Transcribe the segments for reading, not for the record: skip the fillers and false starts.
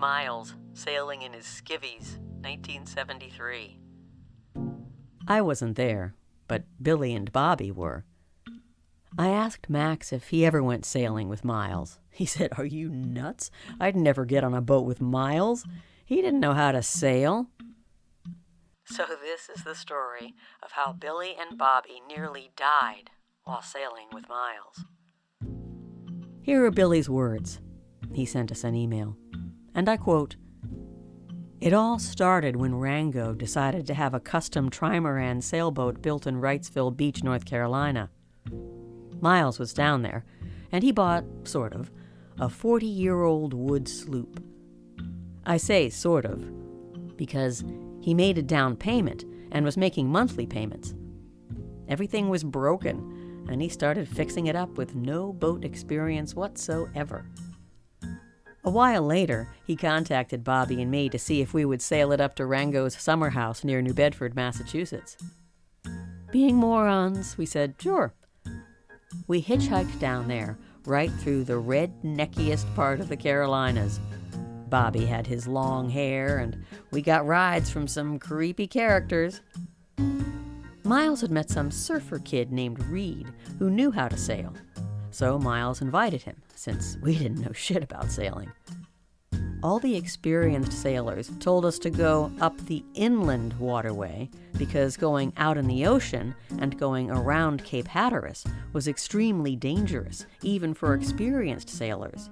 Miles, sailing in his skivvies, 1973. I wasn't there, but Billy and Bobby were. I asked Max if he ever went sailing with Miles. He said, "Are you nuts? I'd never get on a boat with Miles. He didn't know how to sail." So this is the story of how Billy and Bobby nearly died while sailing with Miles. Here are Billy's words. He sent us an email. And I quote, "It all started when Rango decided to have a custom trimaran sailboat built in Wrightsville Beach, North Carolina. Miles was down there, and he bought, sort of, a 40-year-old wood sloop. I say sort of, because he made a down payment and was making monthly payments. Everything was broken, and he started fixing it up with no boat experience whatsoever. A while later, he contacted Bobby and me to see if we would sail it up to Rango's summer house near New Bedford, Massachusetts. Being morons, we said, sure. We hitchhiked down there, right through the redneckiest part of the Carolinas. Bobby had his long hair, and we got rides from some creepy characters. Miles had met some surfer kid named Reed who knew how to sail. So Miles invited him, since we didn't know shit about sailing. All the experienced sailors told us to go up the inland waterway because going out in the ocean and going around Cape Hatteras was extremely dangerous, even for experienced sailors.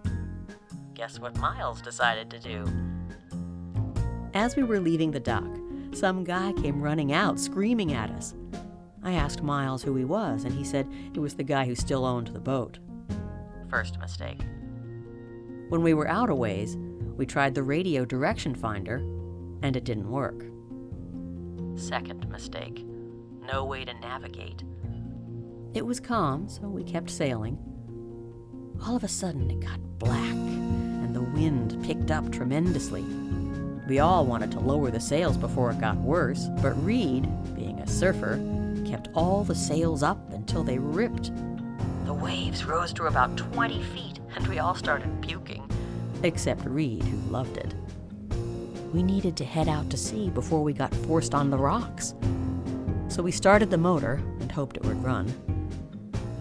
Guess what Miles decided to do? As we were leaving the dock, some guy came running out, screaming at us. I asked Miles who he was, and he said it was the guy who still owned the boat. First mistake. When we were out a ways, we tried the radio direction finder, and it didn't work. Second mistake. No way to navigate. It was calm, so we kept sailing. All of a sudden, it got black, and the wind picked up tremendously. We all wanted to lower the sails before it got worse, but Reed, being a surfer, kept all the sails up until they ripped. The waves rose to about 20 feet, and we all started puking. Except Reed, who loved it. We needed to head out to sea before we got forced on the rocks. So we started the motor and hoped it would run.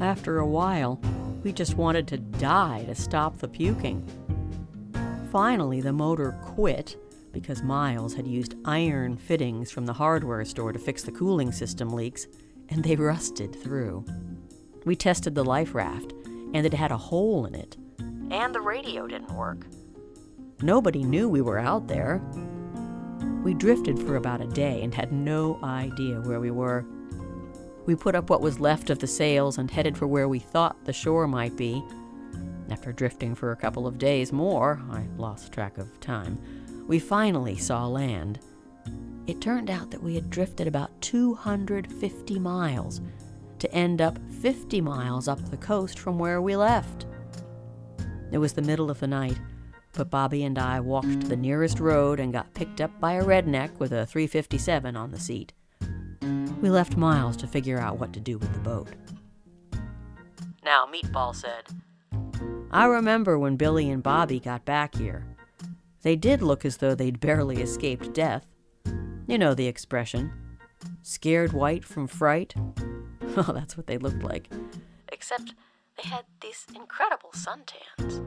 After a while, we just wanted to die to stop the puking. Finally, the motor quit because Miles had used iron fittings from the hardware store to fix the cooling system leaks, and they rusted through. We tested the life raft, and it had a hole in it. And the radio didn't work. Nobody knew we were out there. We drifted for about a day and had no idea where we were. We put up what was left of the sails and headed for where we thought the shore might be. After drifting for a couple of days more, I lost track of time, we finally saw land. It turned out that we had drifted about 250 miles to end up 50 miles up the coast from where we left. It was the middle of the night, but Bobby and I walked to the nearest road and got picked up by a redneck with a 357 on the seat. We left Miles to figure out what to do with the boat. Now, Meatball said, I remember when Billy and Bobby got back here. They did look as though they'd barely escaped death. You know the expression, scared white from fright? Well, that's what they looked like. Except they had these incredible suntans.